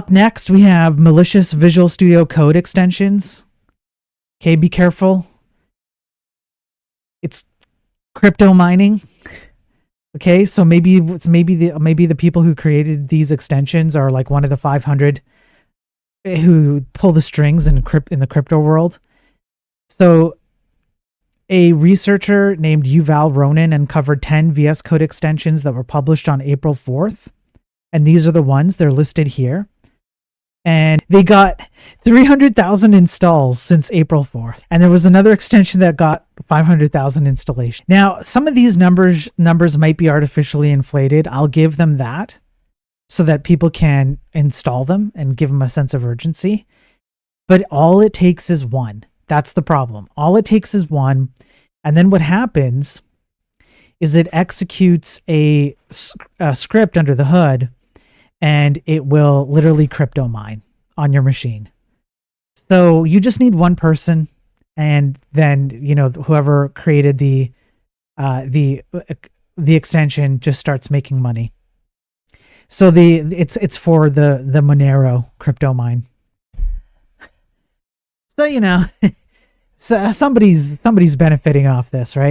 Up next, we have malicious Visual Studio Code extensions. Okay, be careful. It's crypto mining. Okay, so maybe the people who created these extensions are like one of the 500 who pull the strings in the crypto world. So a researcher named Yuval Ronin uncovered 10 VS Code extensions that were published on April 4th. And these are the ones, they're listed here. And they got 300,000 installs since April 4th. And there was another extension that got 500,000 installations. Now, some of these numbers might be artificially inflated. I'll give them that so that people can install them and give them a sense of urgency. But all it takes is one. That's the problem. All it takes is one. And then what happens is it executes a script under the hood, and it will literally crypto mine on your machine. So you just need one person, and then, you know, whoever created the extension just starts making money. So it's for the Monero crypto mine. So, you know, so somebody's benefiting off this, right?